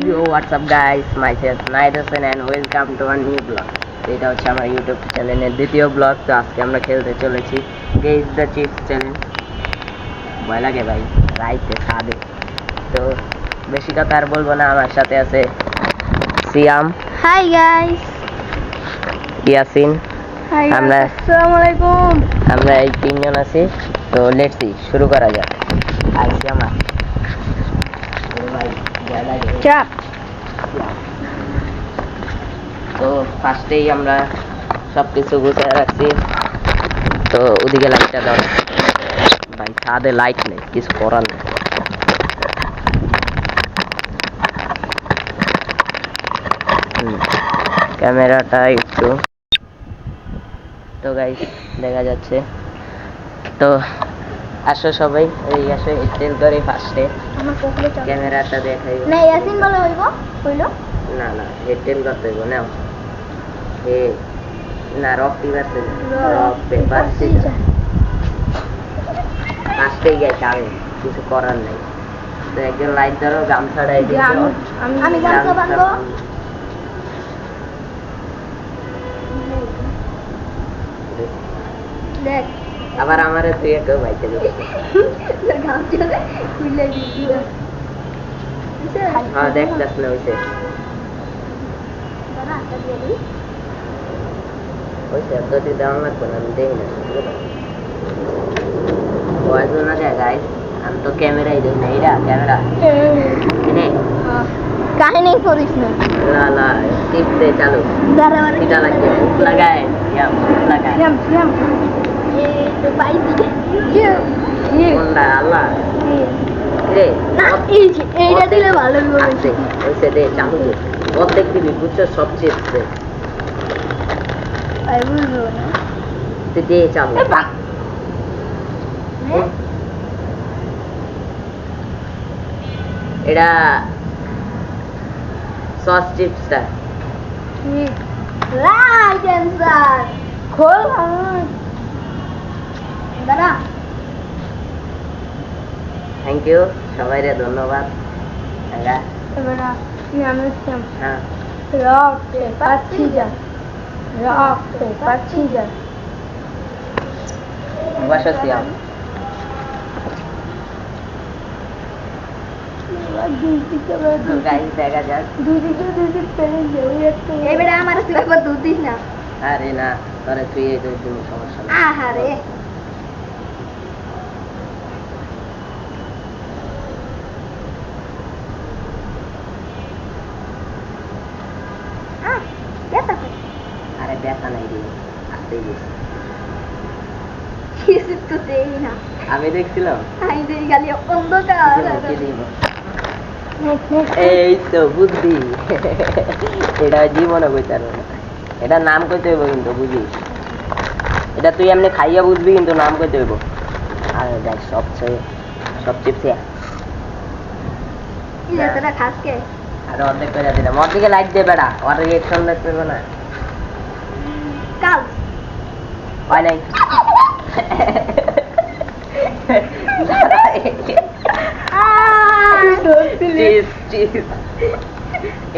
Yo, what's up guys? Myself Naid Hossain and welcome to our new vlog. এটা হচ্ছে আমার YouTube চ্যানেলের দ্বিতীয় ব্লগ। তো আজকে আমরা খেলতে চলেছি গেস দ্য চিপস চ্যালেঞ্জ। ভয় লাগে ভাই রাইতে ছাদে। তো বেশি কথা আর বলবো না, আমার সাথে আছে সিয়াম, হাই গাইস, ইয়াসিন, হাই আমরা আসসালামু আলাইকুম। আমরা এই তিনজন আছি। তো লেটস সি, শুরু করা যাক। আই সিয়াম ভাই ভয় লাগে। চাপ তো ফার্স্টেই আমরা সব কিছু গুছিয়ে রাখছি। তো ওদিকে লাইটটা দাও ভাই, ছাদে লাইট নেই, কিছু করার নেই। ক্যামেরাটা একটু, তো গাইস দেখা যাচ্ছে। তো আসো সবাই, এই আসো স্টেল করে ফার্স্টে আমার পকেটে চাপ ক্যামেরাটা দেখাই। না ইয়াসিন বলে হইলো না না হেডটেল করতে হইব না। এ না rock paper rock paper scissor ফার্স্টেই গেছে, আমি কিছু করার নেই। তো একজন লাইট ধরো, গামছাটা এই দিকে আমি গামছা বাঁধবো। দেখ আবার আমারে তুই কেউ বাইতে দিবি। গামছা খুলে দিবি। হ্যাঁ দেখতাস না হইছে দাদা একটা দিয়ে দিই। হইছে যদি দেওয়া লাগবে না, আমি দেই না বয়স না যায় গাইস। আমি তো ক্যামেরাই দেই না, এইটা ক্যামেরা এনে কাহিনী করিস না। লা লা টিপ দে চালু। দাঁড়া মানে এটা লাগবে হুক লাগায়, ইয়া হুক লাগায় সিয়াম এই তো পাইছি। কোনটা আল্লাহ রে না এই যে এইটা দিলে ভালো হবে। আছে হইছে দে চালু দে। অর্ধেক দিবি বুঝছো, সবচেয়ে দে আই বুঝবো না। তুই দে চালু। এটা সস চিপসটা রাইট অ্যান্সার। খোল দাদা। থ্যাংক ইউ সবাইরে, ধন্যবাদ। এবার আমি সিয়াম হ্যাঁ rock paper scissor rock paper scissor. বসো সিয়াম। গাইস দেখা যাক। এবারে আমার একবার দুধ দিস না। আরে না তোরে তুই এই দুই দিন সমস্যা না। আহারে আরে ব্যথা নাই রে, আসতেই গেছি। কিছু তো দেই না। আমি দেখছিলাম আমি দেই খালি অন্ধকার। কি দিব। এই তো বুদ্ধি। এটা জীবনে কইতে পারবো না, এটা নাম কইতে হইব কিন্তু বুঝিস। এটা তুই এমনি খাইয়া বুঝবি, কিন্তু নাম কইতে হইব। আরে দেখ সবচেয়ে সব চিপসে কি তোরা খাস কে? আরে অর্ধেক করে দিলাম। ওর দিকে লাইট দে বেড়া, ওর রিয়েকশন দেখতে হবে না। কাল হয় নাই।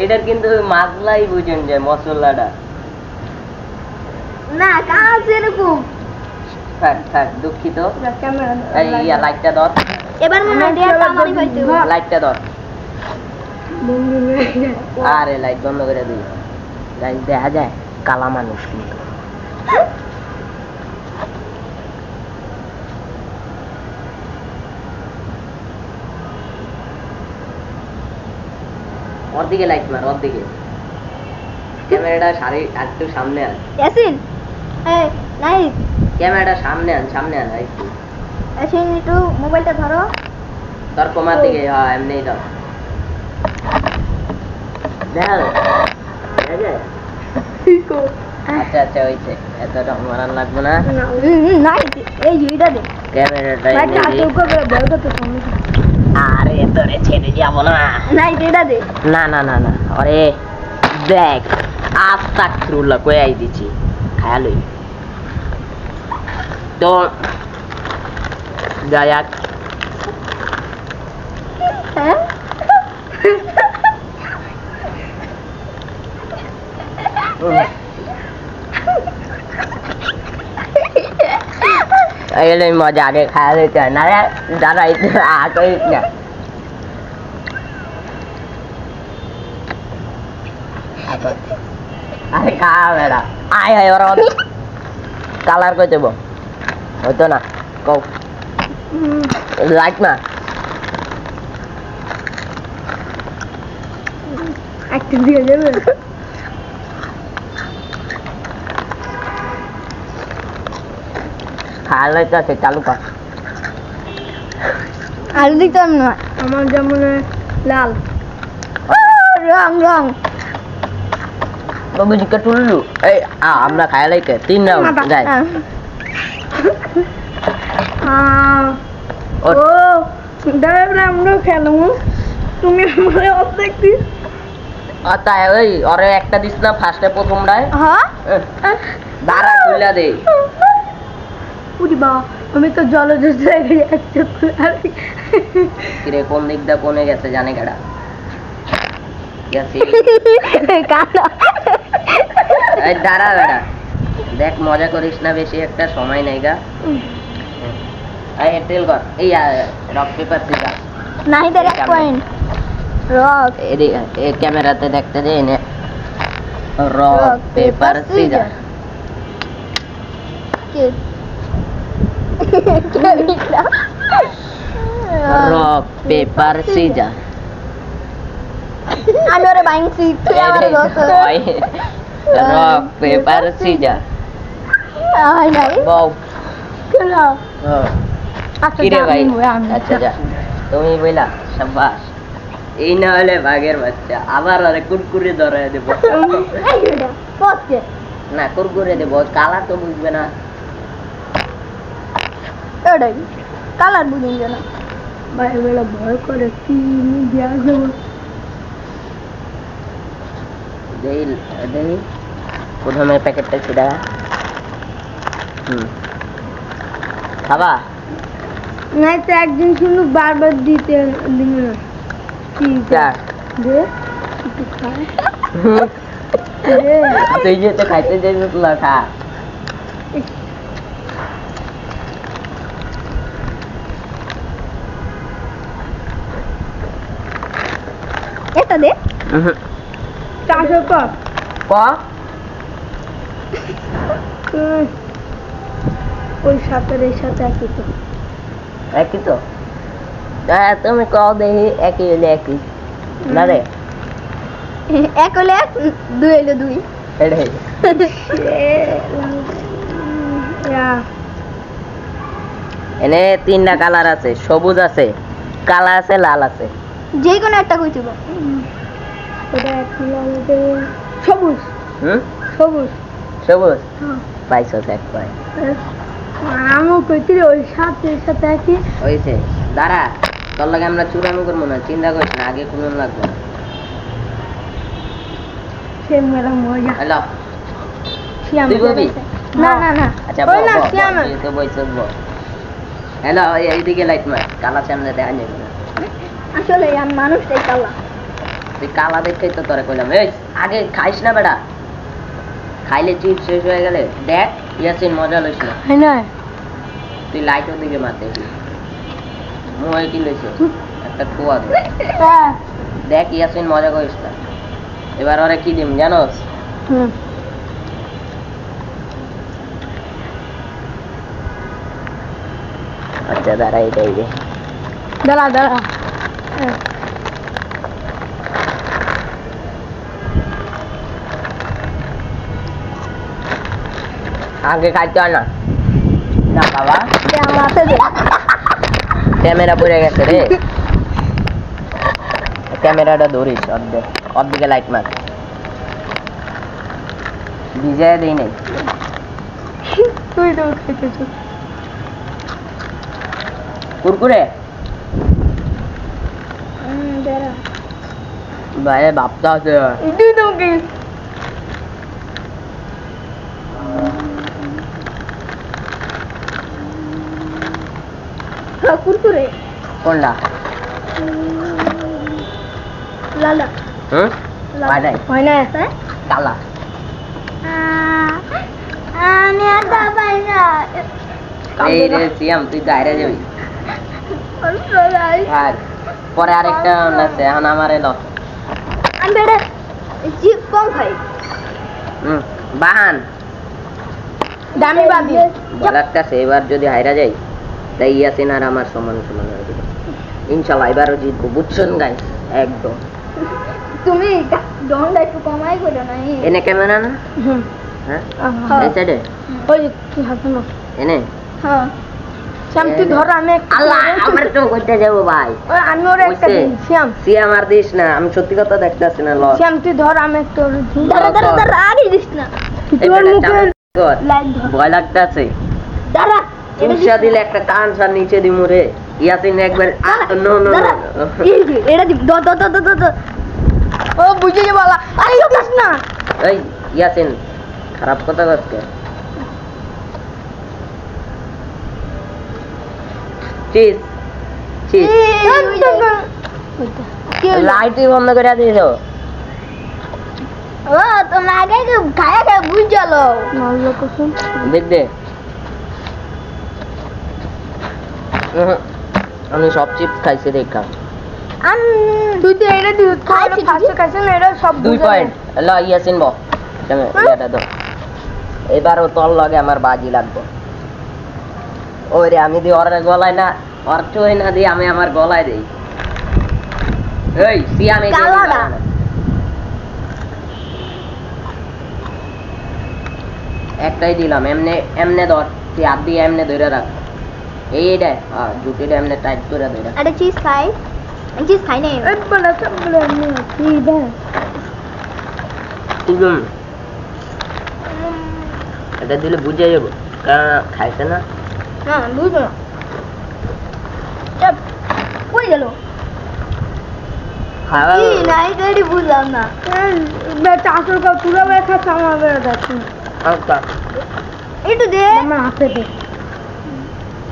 এটার কিন্তু মাছলাই বুঝুন যে মশলাটা। না কাল এরকম। থাক থাক দুঃখিত। এই ইয়া লাইটটা ধর, এবার মনে হয় দেড়টা আমারই পাইতে হবে। লাইটটা ধর। আরে লাইট বন্ধ করে দিই। গাইস দেখা যায় কালা মানুষ কিন্তু। ওর দিকে লাইট মার, ওর দিকে। ক্যামেরাটা একটু সামনে আন। ইয়াসিন এই নাই ক্যামেরাটা সামনে আন, সামনে আন একটু। ইয়াসিন একটু মোবাইলটা ধরো। তোর কোমার দিকে, হ্যাঁ এমনি দাও। দেখা যায়। আচ্ছা আচ্ছা হইছে, এতটা মারান লাগবে না। নাই এই এইটা দে। ক্যামেরাটা লাইটটা আস্তে উপর করে বড় করতে সামনে। আরে তোরে ছেড়ে যাবো না। নাই এটা দে। না না না না, আরে দেখ আস্তাগফিরুল্লাহ কই আই দিছি খায়ালই। তো যাক হ্যাঁ এলে মজা আগে খাওয়া দিতে হয় না রে দাদা করিস না আরে খাওয়া বেড়া আয় হয় ওরা কালার করে দেবো হইতো না কৌ লাইট না একটা দিয়ে দেবে খাওয়া আছে চালু কর আলু দিতাম না আমার যেমন লাল রং রং বাবু জিজ্ঞা টুললু এই আমরা খাওয়া লাইকে 3 রাউন্ড যাই ও দাঁড়া আমরা খেলবো তুমি আমার অর্ধেক দিস তাই ওই ওরে একটা দিস না ফার্স্টে প্রথমটায় হ্যাঁ দাঁড়া খুলে দে উড়ি বা আমি তো জলজ জায়গায় একটা কিরে কোন দিক দিয়ে কোনে গেছে জানে কেডা গেছি কালো এই দাঁড়া বেটা দেখ মজা করিস না বেশি একটা সময় নেই গা এই টেল কর এই রক পেপার সিজার নাই দের এক পয়েন্ট রক এই ক্যামেরাতে দেখতে দে নে রক পেপার সিজার কে রক পেপার সিজার আমি ওরে বাইংছি তুই আমার দোস্ত রক পেপার সিজার আই নাই বউ কেলো কিরে ভাই আচ্ছা যা তুমি বইলা শাবাশ এই না হলে বাঘের বাচ্চা আবার আরে কুরকুরে ধরে দেব এই এটা পড়ছে না কুরকুরে দেব কালার তো বুঝবে না এটাই কালার বুঝিন না ভাই বেলা ভয় করে কি দিয়া দেব দেই দেই প্রথমে প্যাকেটটা ছিড়া খাবা নাই তো একদিন শুনু বারবার দিতে দিন না কি চা দে একটু খা দে তুই যে তো খাইতে যাইবি তুলা খা এটা দে চারশো কর ক ওই সাথে এই সাথে একই তো একই তো তুমি কও দেখি একই হলে একই না রে এক হলে এক দুই হলে দুই এটাই এনে 3টা কালার আছে সবুজ আছে কালা আছে লাল আছে যে কোনো একটা কই দিব ওটা এক হলো সবুজ সবুজ সবুজ পাইছো দেখ পাই আমও কইতে ওই সাথে একই হইছে দাঁড়া তোর লাগে আমরা চুরামি করবো না চিন্তা করিস না আগে কোনো লাগবে না সে মেলা মজা হ্যালো শিয়াম তুই বলবি? না না না আচ্ছা ওই না শিয়াম তো বইছস বল হ্যালো এইদিকে লাইট মার কালা সামনে দেখা যাবে না আসলে আমি মানুষটাই কালা তুই কালা দেখেই তো তোরে কইলাম এই আগে খাইস না বেটা খাইলে চিপ শেষ হয়ে গেলে দেখ ইয়াসিন মজা লইস না হয় না তুই লাইটের দিকে মারতে মুয়ে কি লইছ একটা কুয়া দে হ্যাঁ দেখ ইয়াসিন মজা করিস না এবার ওরে কি দিম জানোস হুম আচ্ছা দাঁড়া এটাই দে দাঁড়া দাঁড়া আগে খাইতে হয় না না বাবা আমার হাতে দে ক্যামেরা পড়ে গেছে রে ক্যামেরাটা ধরিস অর্ধেকে লাইট মার ভিজায় দেই নাই তুই তো খেতেছিস কুরকুরে দাঁড়া বাইরে ভাবতে আছে তুই তো কি কুরকুরে কোনটা লালা হুম বাইরে হয় না আছে কালা আমি আর পাই না এই রে সিয়াম তুই তো হাইরা যাবি আর পরে আরেকটা আছে এখন আমার এলো আমি বেড়ে চিপ কম খাই বাহান দামি বাদি লাগতেছে এবার যদি হাইরা যাই তাই ইয়াসিন আর আমার সমান সমান হয়ে যাবে ইনশাআল্লাহ এবারও জিতবো বুঝছেন গাইস একদম তুমি ডনটা একটু কমাই করো না এনে ক্যামেরা না হ্যাঁ এই সাইডে ওই কি হাতে না এনে হ্যাঁ শ্যাম তুই ধর আমি একটা আল্লাহ আমার তো করতে যাবো ভাই ওই আমি ওর একটা দিন শ্যাম সিয়াম আর দিস না আমি সত্যি কথা দেখতেছি না লস শ্যাম তুই ধর আমি একটা দাঁড়া দাঁড়া দাঁড়া আগে দিস না তোর মুখে লাইট ধর ভয় লাগতেছে দাঁড়া ইনশা দিলে একটা কান সার নিচে দিমু রে ইয়াসিন একবার নো নো এই যে এটা দি দ দ দ দ দ ও বুঝে যে বলা আরে দিস না এই ইয়াসিন খারাপ কথা করতে চিজ চিজ লাইটই বন্ধ করে দিয়েছো ও তোমরা আগে খায়া খায়া বুঝ চলো মারলো কসম দেখ দে আমি সব চিপস খাইছি দেখা তুই তো এটা দিস খাইছি ফার্স্টে খাইছ না এটা সব 2 পয়েন্ট ল ইয়াসিন বল তুমি এটা দাও এবারও তোর লাগে আমার বাজি লাগবে ওরে আমি দি ওর গলায় না ওর চোয় না দিয়ে আমি আমার গলায় দেই এই সিয়াম এই একটাই দিলাম এমনে এমনে ধর তুই হাত দিয়ে এমনে ধরে রাখ এইটা জুটিটা এমনে টাইট করে ধরে আরে চিজ খাই আমি চিজ খাই নাই এই বলা সব বলে আমি কি দে এটা দিলে বুঝে যাবো কারণ খাইছে না না বুঝো না চাপ কই গেল খাওয়া কি নাই রেডি বুঝলাম না বেটা আসল কা পুরো বেটা সামা বেটা যাচ্ছে আচ্ছা একটু দে আমার হাতে দে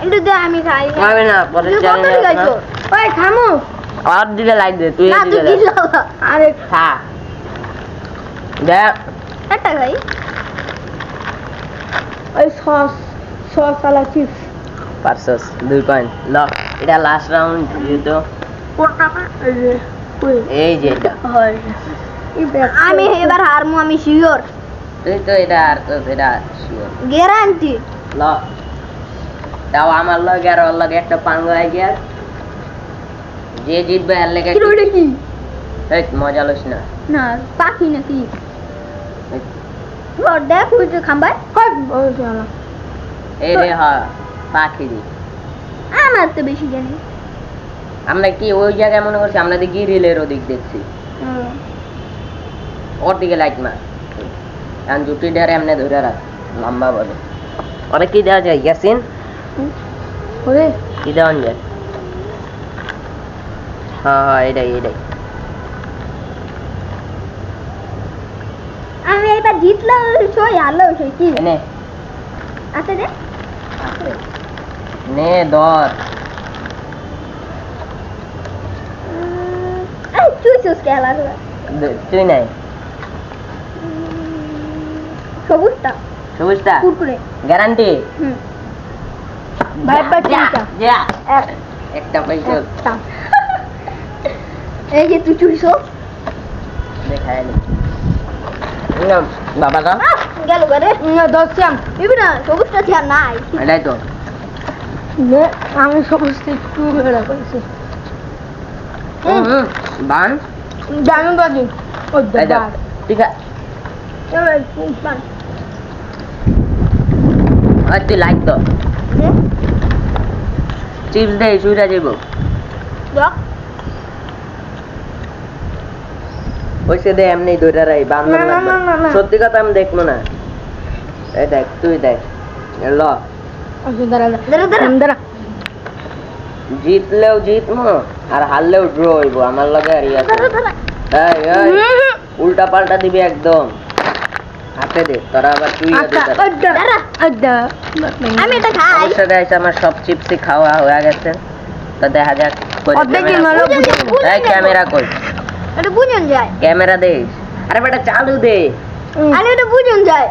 একটু দে আমি খাই খাবে না পরে চ্যালেঞ্জ আছে ওই খামু আর দিলে লাইক দে তুই না তুই দিলে দিল আরে খা দেখ একটা খাই ওই সস সস আলা চিপস পারছস 2 পয়েন্ট ল এটা লাস্ট রাউন্ড যেতো কোনটা এই যে এই যে এটা হয় আমি এবার হারমু আমি শিওর তুই তো এটা আর তো এটা শিওর গ্যারান্টি ল দাও আমার লগে আর ওর লগে একটা পাঙ্গ হয়ে গিয়া যে জিতবে এর লেগে কি ওটা কি এই মজা লস না না পাখি নাকি ও দেখ ওই যে খাম্বাই কই ওই শালা এই রে হ্যাঁ পাখি দি আমার তো বেশি জানি আমরা কি ওই জায়গায় মনে করছি আমরা দেখি রিলের ওদিক দেখছি ওর দিকে লাইট মার কারণ জুটি ডেরে এমনি ধরে রাখ লম্বা বলে ওরা কি দেওয়া যায় ইয়াসিন ওরে কি দেওয়া যায় হ্যাঁ হ্যাঁ এটাই এটাই আমি এবার জিতলাম সই হারলো সই কি এনে আছে দে নে ধর এই তুই চুস খেলা তুই নাই সবুজটা সবুজটা কুরকুরে গ্যারান্টি ভাই ভাই তিনটা যা এক একটা পয়সা একটা এই যে তুই চুইছ দেখায় নি বাবা কা গেল করে না দশম বিবিনা সবুজটা ধ্যান নাই এটাই তো নে আমি সবুজটা একটু বেড়া করেছি বান জানো বাজি ও দাদা ঠিক আছে এবার বান আর তুই লাইক তো চিপস দে সুইটা যাব দেখ ওইসে দে এমনি ধরে রাই বান্ধব না, না, না, না। সত্যি কথা আমি দেখবো না এই দেখ তুই দেখ ল আচ্ছা দাঁড়া দাঁড়া দাঁড়া দাঁড়া জিতলেও জিতমো আর হারলেও ড্র হইব আমার লগে আর ইয়া দাঁড়া দাঁড়া এই উল্টা পাল্টা দিবি একদম হাতে দে তোরা আবার তুই আচ্ছা দাঁড়া আচ্ছা আমি এটা খাই অবশ্য গাইস আমার সব চিপসই খাওয়া হয়ে গেছে তো দেখা যাক এই ক্যামেরা কই এটা বুঝুন যায় ক্যামেরা দে আরে বেটা চালু দে আরে এটা বুঝুন যায়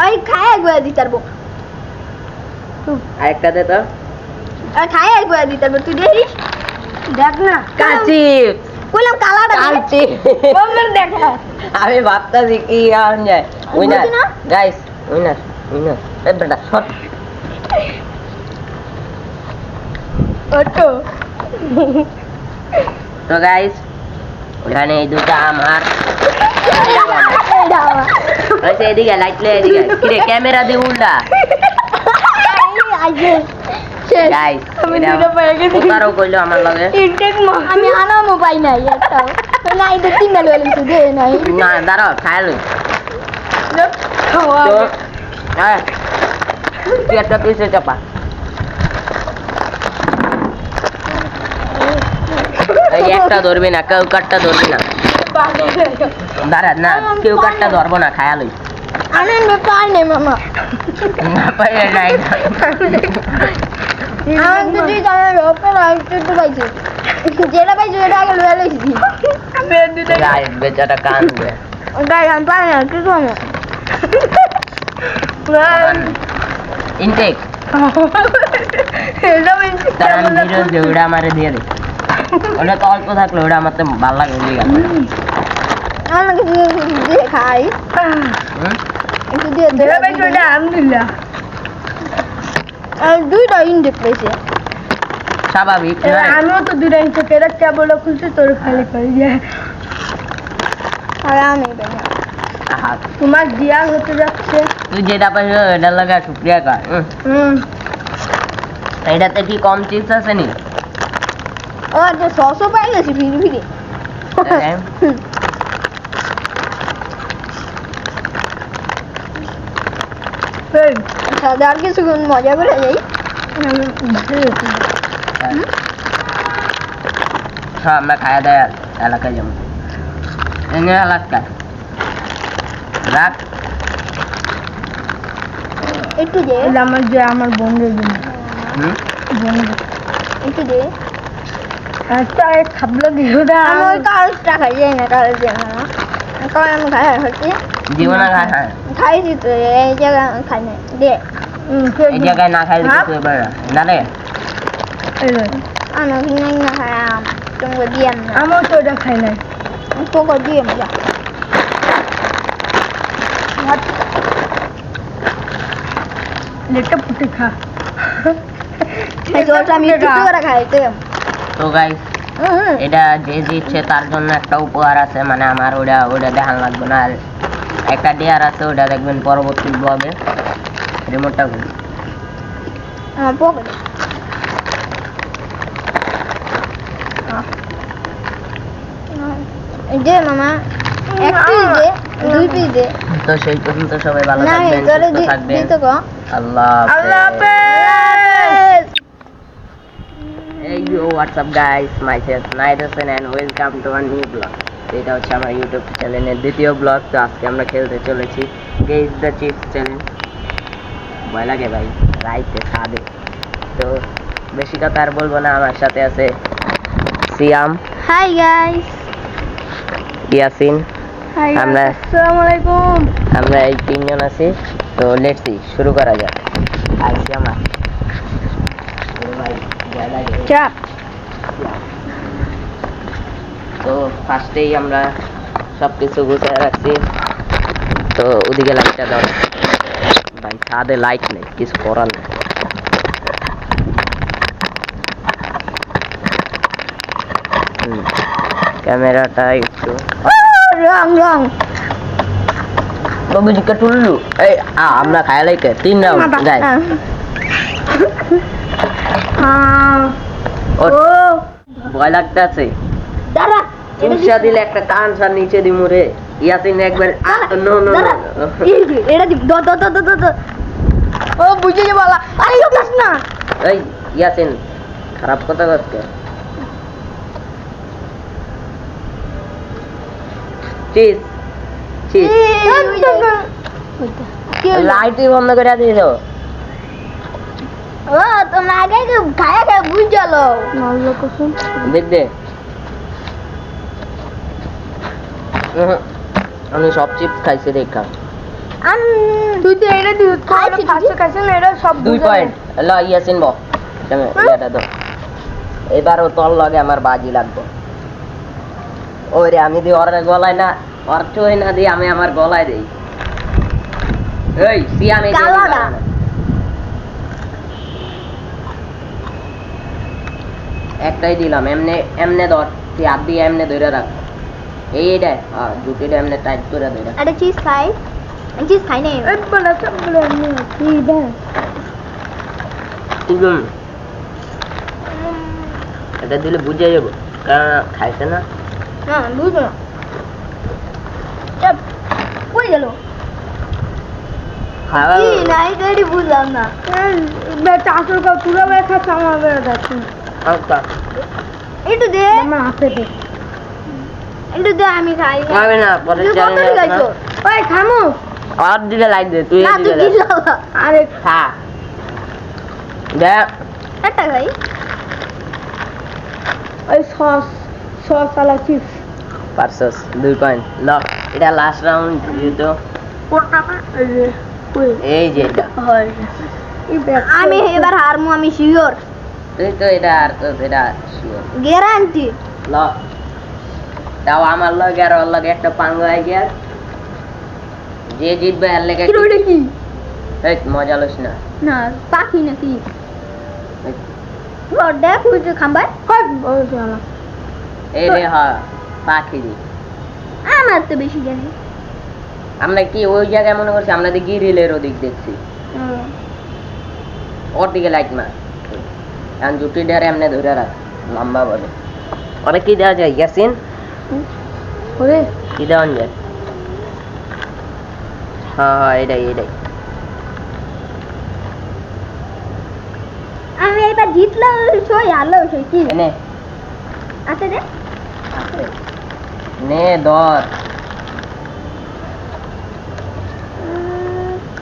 ওই খায় একবার দিতে পারবো আরেকটা দে তো। আর খাই আর করে দিতে হবে তুই দেখিস দেখ না কাচি বললাম কালাটা কাচি বললাম দেখা আমি ভাবতাছি কি আর যায় উইনার বুঝি না? গাইস উইনার উইনার এই বেটা শট ওটো তো গাইস ওখানে এই দুটো আমার আচ্ছা এদিকে লাইট লে এদিকে কিরে ক্যামেরা দিয়ে উল্টা গাইস আমি দুটো পেয়ে গেছি তারও কইলো আমার লগে ইনটেক আমি আনামো পাই নাই একটাও নাই তো তিনটা লইলাম তুই দে নাই না দাঁড়াও খাইলো তো হ্যাঁ তুই একটা পিসে চাপা এই একটা ধরবি না কেউ কাটটা ধরবি না দাঁড়া না কেউ কাটটা ধরবো না খায়া লই আনন্দ পাই নাই মামা না পাইলে নাই আমার তো তুই জানার ওপর একটু পাইছি যেটা পাইছি ওটা আগে লয়ে লইছি গাইস বেচারা কান্দবে গাই আমি পাই না কি করবো ইনটেক তার আমি ভিডিও যে ওটা আমারে দিয়ে দে ওটা তো অল্প থাকলে ওটা আমার তো ভালো লাগে ওই গেল আমাকে দিয়ে খাই একটু দিয়ে দে পাইছি ওটা আলহামদুলিল্লাহ আর দুইটা ইনটেক পাইছি স্বাভাবিক আমিও তো দুইটা ইনটেক এর কেবল খুলছি তোর খালি করে যায় আর আমি আহা তোমার দিয়া হতে যাচ্ছে তুই যেটা পাইছো এটা লাগা শুক্রিয়া কর এটাতে কি কম চিপস আছে নি ও আচ্ছা সসও পাই গেছি ফিরি ফিরি আর কিছু মজা করে যাই হ্যাঁ আমরা খাওয়া দাওয়া এলাকায় যাবো এলাকা রাখ একটু দে আমার বোনের জন্য একটু দে আচ্ছা খাবলো দিও না আমি ওই কাগজটা খাই যাই না কাগজ দিয়ে না কারণ আমি খাই হচ্ছে জীবনে খাই খাইছি তো এই জায়গায় খাই না দে এই জায়গায় না খাইলে কিছু এবার না রে আমি ওখানে না খাইলাম তোমাকে দিয়ে না আমার তো ওটা খাই নাই তোকে দিয়ে না লেটটা পুটে খা আমি একটু করে খাই তো গাইস এটা যে জিতছে তার জন্য একটা উপহার আছে মানে আমার ওটা দেখান লাগবে না আর একটা ডেয়ার আছে ওটা দেখবেন পরবর্তী ব্লগে রিমোটটা করি আমার পকেটে দে মামা এক পিস দে দুই পিস দে তো সেই পর্যন্ত সবাই ভালো না থাকবেন এবারে সুস্থ থাকবেন দিতে কো আল্লাহ আল্লাহ হাফেজ Hey yo, what's up guys? Myself Naid Hussain and welcome to our new vlog. এটা হচ্ছে আমার ইউটিউব চ্যানেলের দ্বিতীয় ব্লগ। তো আজকে আমরা খেলতে চলেছি গেস দ্য চিপস চ্যালেঞ্জ। ভয় লাগে ভাই রাইতে সাদে। তো বেশি কথা আর বলবো না, আমার সাথে আছে সিয়াম, হাই গাইস, ইয়াসিন, হাই আমরা আসসালামু আলাইকুম। আমরা এই তিনজন আছি। তো লেটস সি শুরু করা যাক। আর সিয়াম ভাই ভয় লাগে। চাপ তো ফার্স্টেই আমরা সব কিছু গুছিয়ে রাখছি। তো ওদিকে লাইটটা দাও ভাই, ছাদে লাইট নেই, কিছু করার নেই। ক্যামেরাটা একটু রং রং বাবুজিকে টুল্লু এই আমরা খায়া লাইকে 3 রাউন্ড যাই। ও ভয় লাগতেছে, দাঁড়া উৎসা দিলে একটা কান সার নিচে দিমু রে। ইয়াসিন একবার নো নো এটা দি দ দ দ দ দ ও বুঝে যে বলা আরে লোকাস না। এই ইয়াসিন খারাপ কথা করতে চিজ চিজ লাইটই বন্ধ করে দিয়েছ। ও তোমরা আগে খায়া খায়া বুঝ গেলো মারলো কসম দেখ দে আমি সব চিপস খাইছি দেখা। তুই তো এটা দিও ফার্স্ট খাইছ না, এটা সব 2 পয়েন্ট ল ইয়াসিন বল তুমি এটা দাও এবারও তোর লগে আমার বাজি লাগবে ওরে আমি দি ওর গলায় না ওর চোয় না দি আমি আমার গলায় দেই এই সিয়াম এই কালাটা। একটাই দিলাম এমনে এমনে ধর তুই হাত দিয়ে এমনে ধরে রাখ এইটা জুটিটা এমনে টাইট করে ধরে একটা চিজ খাই চিজ খাই নাই বলে বলে কি দে এটা দিলে বুঝে যাবো কারণ খাইছে না না বুঝো না চাপ কই গেল খাওয়া কি নাই গাড়ি বুঝলাম না বেটা আসল কা পুরো বেখা সামা বেড়া যাচ্ছে আচ্ছা একটু দে আমার হাতে দে একটু দে আমি খাই খাবে না পরে চ্যানেলে গাইছো ওই থামো আর দিলে লাইক দে তুই না তুই দিলে দিল আরে খা দেখ একটা খাই ওই সস সস আলা চিপস পারছস 2 পয়েন্ট ল এটা লাস্ট রাউন্ড দিতো কোনটা এই যে কই এই যে এটা হয় আমি এবার হারমু আমি শিওর তুই তো এটা আর তো এটা শিওর গ্যারান্টি ল তাও আমার লগে আর ওর লগে একটা পাঙ্গা হয়ে গিয়া যে জিতবে এর লেগে কি রইলে কি এই মজা লইস না না পাখি নাকি ও দেখ ওই যে খাম্বাই হয় ওই জানা এই রে হ্যাঁ পাখি দি আমার তো বেশি জানি আমরা কি ওই জায়গায় মনে করছি আমরা দেখি রিলের ওদিক দেখছি ওর দিকে লাইট মার কারণ জুটি ডারে এমনি ধরে রাখ লম্বা বলে ওরে কি দেওয়া যায় ইয়াসিন ওরে কি দেওয়া যায় হ্যাঁ এটাই এটাই আমি এবার জিতলাম সই হারলাম সই কি নে আছে রে নে ধর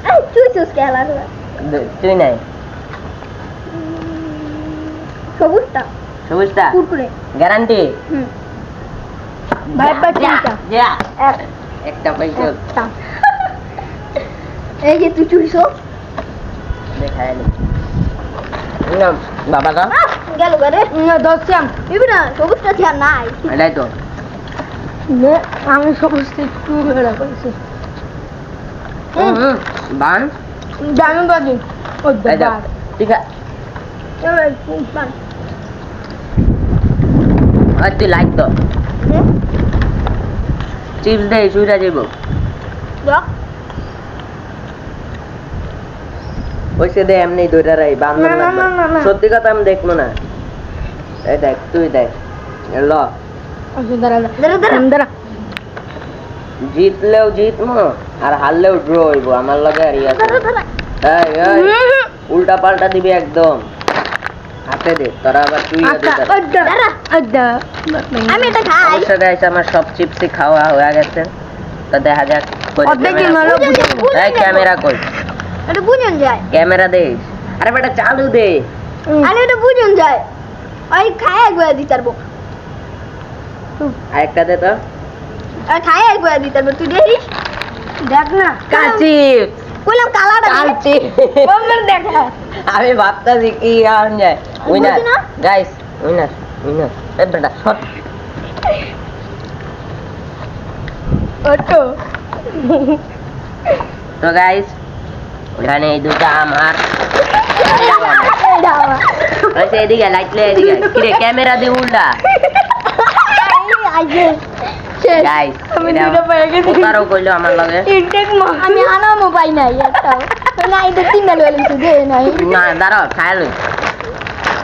এই চুই চুস খেলা করে তুই নাই সবুজটা সবুজটা কুরকুরে গ্যারান্টি হুম ভাই ভাই তিনটা যা এক একটা পয়সা একটা এই যে তুই চুইছো দেখায় নি বাবা না গেল করে দশম না সবুজটা ছিল নাই এটাই তো আমি সবুজটা একটু বেড়া করেছি বান জানো বাজি ও এই যাও। ঠিক আছে চলো বান আর তুই লাইক তো চিপস দে শুইরা যাইব দেখ ওইসে দে এমনি ধরে রাই বান্ধব না, না, না, না। সত্যি কথা আমি দেখবো না এই দেখ তুই দেখ ল দাঁড়া দাঁড়া দাঁড়া দাঁড়া জিতলেও জিতমো আর হারলেও ড্র হইব আমার লগে আর ইয়া দাঁড়া দাঁড়া এই উল্টা পাল্টা দিবি একদম হাতে দে তোরা আবার তুই আমি এটা খাই অবশ্য গাইস আমার সব চিপসই খাওয়া হয়ে গেছে তো দেখা যাক এই ক্যামেরা কই এটা বুঝুন যায় ক্যামেরা দে আরে বেটা চালু দে আরে এটা বুঝুন যায় ওই খায় একবার দিতে পারবো আরেকটা দে তো আর খায় একবার দিতে পারবো তুই দেখিস দেখ না কাচিপ বললাম কালাটা কাচিপ বললাম দেখা আমি ভাবতাছি কি আন যায় উইনার বুঝি না? গাইস উইনার উইনার এই বেটা শট ওটো তো গাইস এখানে এই দুটো আমার আচ্ছা এদিকে লাইট লে এদিকে কিরে ক্যামেরা দিয়ে উল্টা গাইস আমি দুটো পেয়ে গেছি। ওটারও কইলো আমার লগে আমি আনা মোবাইল নাই একটা না এটা তিনটা লয়ে লিখতে দে নাই না দাঁড়াও খাইলো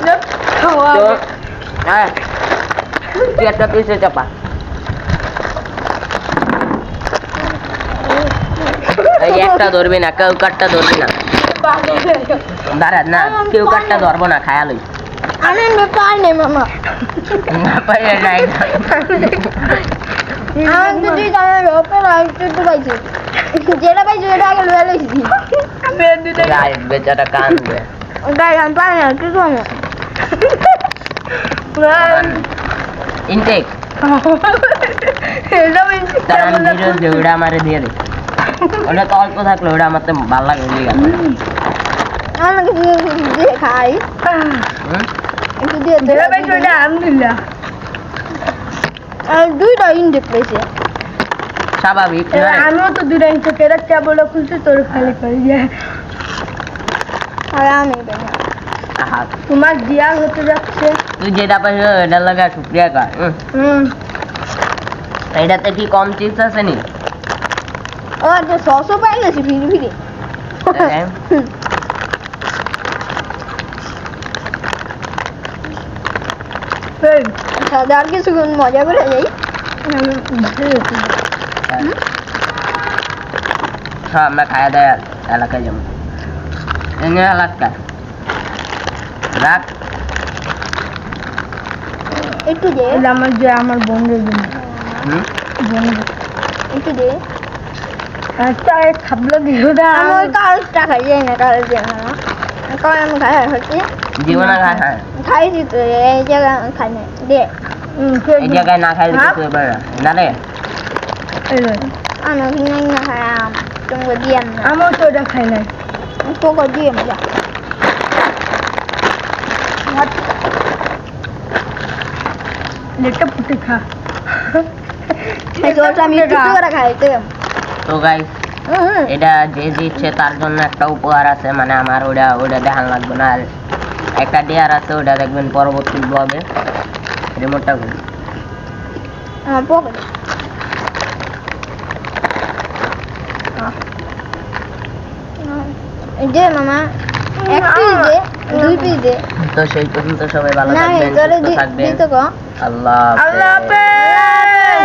তো হ্যাঁ তুই একটা পিসে চাপা এই একটা ধরবি না কেউ কাটটা ধরবি না দাঁড়া না কেউ কাটটা ধরবো না খায়ালই আমি নেপাল নেই মামা না পাইলে নাই আমি তো তুই জানার ওপেন আইতে তো পাইছি যেটা পাইছি এটা আগে লয়ে লইছি গাইস বেচারা কান্দে গাই আমি পারি না কি করব ইনটেক তার আমি ভিডিও যে ওটা আমারে দিয়ে দে ওটা তো অল্প থাকলো ওটা আমার তো ভালো লাগে আমাকে দিয়ে খাই একটু দিয়ে ধরে ভাই ওটা আলহামদুলিল্লাহ আর দুইটা ইন্ডে পেয়েছে স্বাভাবিক আমিও তো দুটা ইঞ্চি কেরা চাবলা খুলছে তোর খালি করে যায় আর আমি বেনা তোমার দিয়া হতে যাচ্ছে তুই যেটা পাইছ এটা লাগা শুক্রিয়া কর এটাতে কি কম চিপস আছে নি ও আচ্ছা সসও পাই গেছি ফিরি ফিরি সাদা আর কিছু মজা করে যাই সব আমরা খাওয়া দাওয়া এলাকায় যাবো এনে এলাকা রাখ একটু দে এটা আমার যে আমার বন্ধুর জন্য বন্ধু একটু দে একটা খাবলো দিও না আমি ওই কাগজটা খাই যাই না কাগজ দিয়ে না কারণ আমি খাই হচ্ছে জীবনে খায় খাইছি তো এই জায়গায় খাই না দে এই জায়গায় না খাইলে কিছু এবার না রে আমি কিনে না খাই তোমাকে দিয়ে না আমার তো ওটা খাই নাই তোকে দিয়ে মজা লেটটা ফুটে খা আমি একটু করে খাইতে তো গাইস এটা যে দিচ্ছে তার জন্য একটা উপহার আছে মানে আমার ওটা দেখান লাগবে না আর একটা ডেয়ার আছে ওটা দেখবেন পরবর্তী ব্লগে রিমোটটা করি আমার পকেটে দে মামা এক পিস দে দুই পিস দে তো সেই পর্যন্ত সবাই ভালো না থাকবেন তোরে সুস্থ থাকবেন দিতে কো আল্লাহ আল্লাহ হাফেজ। হাফেজ